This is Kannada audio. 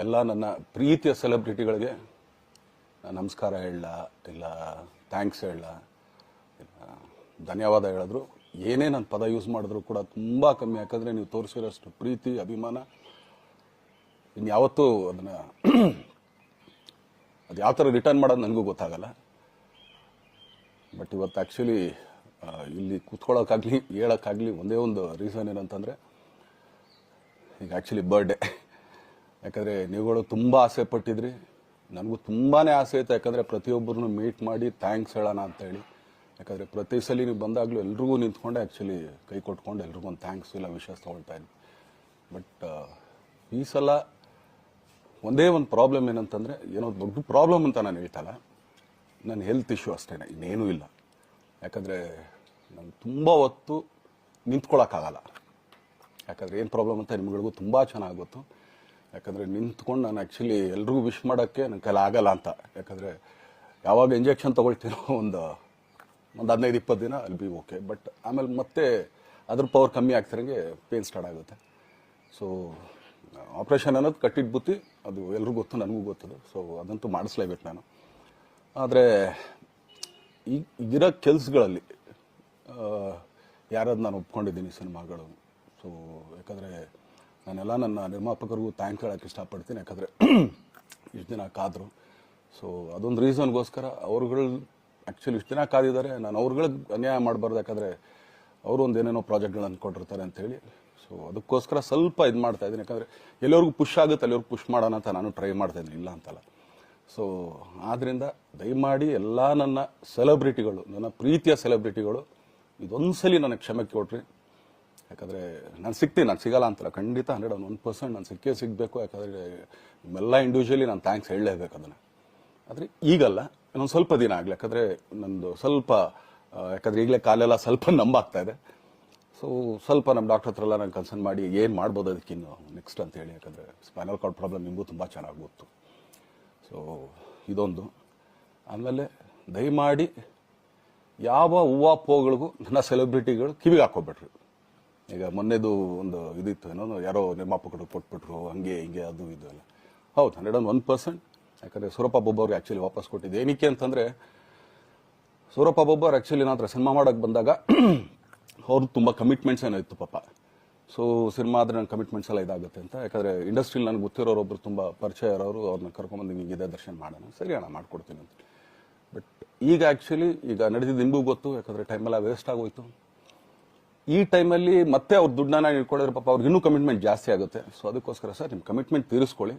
ಎಲ್ಲ ನನ್ನ ಪ್ರೀತಿಯ ಸೆಲೆಬ್ರಿಟಿಗಳಿಗೆ ನಮಸ್ಕಾರ ಹೇಳ ಇಲ್ಲ ಥ್ಯಾಂಕ್ಸ್ ಹೇಳ ಇಲ್ಲ ಧನ್ಯವಾದ ಹೇಳಿದ್ರು ಏನೇ ನನ್ನ ಪದ ಯೂಸ್ ಮಾಡಿದ್ರು ಕೂಡ ತುಂಬ ಕಮ್ಮಿ. ಯಾಕಂದರೆ ನೀವು ತೋರಿಸಿರೋಷ್ಟು ಪ್ರೀತಿ ಅಭಿಮಾನ ಇನ್ಯಾವತ್ತೂ ಅದನ್ನು ಅದು ಯಾವ ಥರ ರಿಟರ್ನ್ ಮಾಡೋದು ನನಗೂ ಗೊತ್ತಾಗಲ್ಲ. ಬಟ್ ಇವತ್ತು ಆ್ಯಕ್ಚುಲಿ ಇಲ್ಲಿ ಕೂತ್ಕೊಳ್ಳೋಕ್ಕಾಗಲಿ ಹೇಳೋಕ್ಕಾಗಲಿ ಒಂದೇ ಒಂದು ರೀಸನ್ ಏನಂತಂದರೆ ಈಗ ಆ್ಯಕ್ಚುಲಿ ಬರ್ಡೇ. ಯಾಕಂದರೆ ನೀವುಗಳು ತುಂಬ ಆಸೆ ಪಟ್ಟಿದ್ರಿ, ನನಗೂ ತುಂಬಾ ಆಸೆ ಇತ್ತು. ಯಾಕಂದರೆ ಪ್ರತಿಯೊಬ್ಬರನ್ನು ಮೀಟ್ ಮಾಡಿ ಥ್ಯಾಂಕ್ಸ್ ಹೇಳೋಣ ಅಂತೇಳಿ. ಯಾಕಂದರೆ ಪ್ರತಿ ಸಲ ನೀವು ಬಂದಾಗಲೂ ಎಲ್ರಿಗೂ ನಿಂತ್ಕೊಂಡೆ ಆ್ಯಕ್ಚುಲಿ ಕೈ ಕೊಟ್ಕೊಂಡು ಎಲ್ರಿಗೂ ಒಂದು ಥ್ಯಾಂಕ್ಸ್ ಇಲ್ಲ ವಿಷಸ್ ತೊಗೊಳ್ತಾ ಇದ್ವಿ. ಬಟ್ ಈ ಸಲ ಒಂದೇ ಒಂದು ಪ್ರಾಬ್ಲಮ್ ಏನಂತಂದರೆ, ಏನೋ ದೊಡ್ಡ ಪ್ರಾಬ್ಲಮ್ ಅಂತ ನಾನು ಹೇಳ್ತಲ್ಲ, ನನ್ನ ಹೆಲ್ತ್ ಇಶ್ಯೂ ಅಷ್ಟೇ, ಇನ್ನೇನೂ ಇಲ್ಲ. ಯಾಕಂದರೆ ನಾನು ತುಂಬ ಹೊತ್ತು ನಿಂತ್ಕೊಳ್ಳೋಕ್ಕಾಗಲ್ಲ. ಯಾಕಂದರೆ ಏನು ಪ್ರಾಬ್ಲಮ್ ಅಂತ ನಿಮ್ಗಳಿಗೂ ತುಂಬ ಚೆನ್ನಾಗಿ ಗೊತ್ತು. ಯಾಕಂದರೆ ನಿಂತ್ಕೊಂಡು ನಾನು ಆ್ಯಕ್ಚುಲಿ ಎಲ್ರಿಗೂ ವಿಶ್ ಮಾಡೋಕ್ಕೆ ನನ್ನ ಕೈಲಿ ಆಗಲ್ಲ ಅಂತ. ಯಾಕಂದರೆ ಯಾವಾಗ ಇಂಜೆಕ್ಷನ್ ತೊಗೊಳ್ತೀನೋ ಒಂದು 15-20 ದಿನ ಅಲ್ಲಿ ಬಿ ಓಕೆ. ಬಟ್ ಆಮೇಲೆ ಮತ್ತೆ ಅದ್ರ ಪವರ್ ಕಮ್ಮಿ ಆಗ್ತಿರಂಗೆ ಪೇನ್ ಸ್ಟಾರ್ಟ್ ಆಗುತ್ತೆ. ಸೊ ಆಪ್ರೇಷನ್ ಅನ್ನೋದು ಕಟ್ಟಿಟ್ಟು ಬುತ್ತಿ, ಅದು ಎಲ್ರಿಗೂ ಗೊತ್ತು, ನನಗೂ ಗೊತ್ತದು. ಸೊ ಅದಂತೂ ಮಾಡಿಸ್ಲೇಬೇಕು ನಾನು. ಆದರೆ ಈಗಿರೋ ಕೆಲಸಗಳಲ್ಲಿ ಯಾರಾದ್ರು ನಾನು ಒಪ್ಕೊಂಡಿದ್ದೀನಿ ಸಿನಿಮಾಗಳು. ಸೊ ಯಾಕಂದರೆ ನಾನೆಲ್ಲ ನನ್ನ ನಿರ್ಮಾಪಕರಿಗೂ ಥ್ಯಾಂಕ್ ಹೇಳೋಕ್ಕೆ ಇಷ್ಟಪಡ್ತೀನಿ. ಯಾಕಂದರೆ ಇಷ್ಟು ದಿನ ಕಾದರು. ಸೊ ಅದೊಂದು ರೀಸನ್ಗೋಸ್ಕರ ಅವ್ರುಗಳು ಆ್ಯಕ್ಚುಲಿ ಇಷ್ಟು ದಿನ ಕಾದಿದ್ದಾರೆ, ನಾನು ಅವ್ರುಗಳಿಗೆ ಅನ್ಯಾಯ ಮಾಡಬಾರ್ದು. ಯಾಕಂದರೆ ಅವರು ಒಂದು ಏನೇನೋ ಪ್ರಾಜೆಕ್ಟ್ಗಳು ಅಂದ್ಕೊಂಡಿರ್ತಾರೆ ಅಂಥೇಳಿ. ಸೊ ಅದಕ್ಕೋಸ್ಕರ ಸ್ವಲ್ಪ ಇದು ಮಾಡ್ತಾಯಿದ್ದೀನಿ. ಯಾಕಂದರೆ ಎಲ್ಲರಿಗೂ ಪುಷ್ ಆಗುತ್ತೆ ಅಲ್ಲಿವ್ರಿಗೆ ಪುಷ್ ಮಾಡೋಣ ಅಂತ ನಾನು ಟ್ರೈ ಮಾಡ್ತಾಯಿದ್ದೀನಿ, ಇಲ್ಲ ಅಂತಲ್ಲ. ಸೊ ಆದ್ದರಿಂದ ದಯಮಾಡಿ ಎಲ್ಲ ನನ್ನ ಸೆಲೆಬ್ರಿಟಿಗಳು, ನನ್ನ ಪ್ರೀತಿಯ ಸೆಲೆಬ್ರಿಟಿಗಳು, ಇದೊಂದು ಸಲ ನನಗೆ ಕ್ಷಮೆ ಕೊಡ್ರಿ. ಯಾಕಂದರೆ ನಾನು ಸಿಗ್ತೀನಿ, ನಾನು ಸಿಗಲ್ಲ ಅಂತಲ್ಲ, ಖಂಡಿತ 101% ನಾನು ಸಿಗಬೇಕು. ಯಾಕಂದರೆ ನಿಮ್ಮೆಲ್ಲ ಇಂಡಿವಿಜುವಲಿ ನಾನು ಥ್ಯಾಂಕ್ಸ್ ಹೇಳಲೇಬೇಕು ಅದನ್ನು. ಆದರೆ ಈಗಲ್ಲ, ಇನ್ನೊಂದು ಸ್ವಲ್ಪ ದಿನ ಆಗಲಿ. ಯಾಕಂದರೆ ನಂದು ಸ್ವಲ್ಪ ಯಾಕಂದರೆ ಈಗಲೇ ಕಾಲೆಲ್ಲ ಸ್ವಲ್ಪ ನಂಬಾಗ್ತಾ ಇದೆ. ಸೊ ಸ್ವಲ್ಪ ನಮ್ಮ ಡಾಕ್ಟರ್ ಹತ್ರ ಎಲ್ಲ ನಾನು ಕನ್ಸರ್ನ್ ಮಾಡಿ ಏನು ಮಾಡ್ಬೋದು ಅದಕ್ಕಿನ್ನು ನೆಕ್ಸ್ಟ್ ಅಂತೇಳಿ. ಯಾಕಂದರೆ ಸ್ಪೈನಲ್ ಕಾರ್ಡ್ ಪ್ರಾಬ್ಲಮ್ ನಿಮಗೂ ತುಂಬ ಚೆನ್ನಾಗಿ ಗೊತ್ತು. ಸೊ ಇದೊಂದು. ಆಮೇಲೆ ದಯಮಾಡಿ ಯಾವ ಹೂವು ಪೋಗಳಿಗೂ ನನ್ನ ಸೆಲೆಬ್ರಿಟಿಗಳು ಕಿವಿಗೆ ಹಾಕೋಬೇಡ್ರಿ. ಈಗ ಮೊನ್ನೆದು ಒಂದು ಇದಿತ್ತು, ಏನೋ ಯಾರೋ ನಿರ್ಮಾಪಕರು ಕೊಟ್ಬಿಟ್ರು, ಹಂಗೆ ಹಿಂಗೆ ಅದು ಇದು ಎಲ್ಲ. ಹೌದು, 101%. ಯಾಕಂದರೆ ಸೂರಪ್ಪ ಬೊಬ್ಬ ಅವ್ರಿಗೆ ಆ್ಯಕ್ಚುಲಿ ವಾಪಸ್ ಕೊಟ್ಟಿದ್ದು ಏನಕ್ಕೆ ಅಂತಂದರೆ, ಸೂರಪ್ಪ ಬೊಬ್ಬ ಅವ್ರು ಆ್ಯಕ್ಚುಲಿ ನಾನು ಹತ್ರ ಸಿನಿಮಾ ಮಾಡೋಕ್ಕೆ ಬಂದಾಗ ಅವ್ರದ್ದು ತುಂಬ ಕಮಿಟ್ಮೆಂಟ್ಸ್ ಏನೋ ಇತ್ತು ಪಾಪ. ಸೊ ಸಿನಿಮಾ ಆದರೆ ನನ್ನ ಕಮಿಟ್ಮೆಂಟ್ಸ್ ಎಲ್ಲ ಇದಾಗುತ್ತೆ ಅಂತ. ಯಾಕಂದರೆ ಇಂಡಸ್ಟ್ರಿಲಿ ನನಗೆ ಗೊತ್ತಿರೋರೊಬ್ಬರು ತುಂಬ ಪರಿಚಯ ಇರೋರು, ಅವ್ರನ್ನ ಕರ್ಕೊಂಬಂದು ಹಿಂಗಿದೆ ದರ್ಶನ ಮಾಡೋಣ, ಸರಿ ಅಣ್ಣ ಮಾಡ್ಕೊಡ್ತೀನಿ ಅಂತ. ಬಟ್ ಈಗ ಆ್ಯಕ್ಚುಲಿ ಈಗ ನಡೆದಿದ್ದು ನಿಮಗೂ ಗೊತ್ತು. ಯಾಕಂದರೆ ಟೈಮೆಲ್ಲ ವೇಸ್ಟ್ ಆಗೋಯ್ತು. ಈ ಟೈಮಲ್ಲಿ ಮತ್ತೆ ಅವ್ರ ದುಡ್ಡನ್ನ ಇಟ್ಕೊಳ್ಳಿದ್ರೆ ಪಾಪ ಅವ್ರಿಗೆ ಇನ್ನೂ ಕಮಿಟ್ಮೆಂಟ್ ಜಾಸ್ತಿ ಆಗುತ್ತೆ. ಸೊ ಅದಕ್ಕೋಸ್ಕರ ಸರ್ ನಿಮ್ಮ ಕಮಿಟ್ಮೆಂಟ್ ತೀರಿಸ್ಕೊಳ್ಳಿ.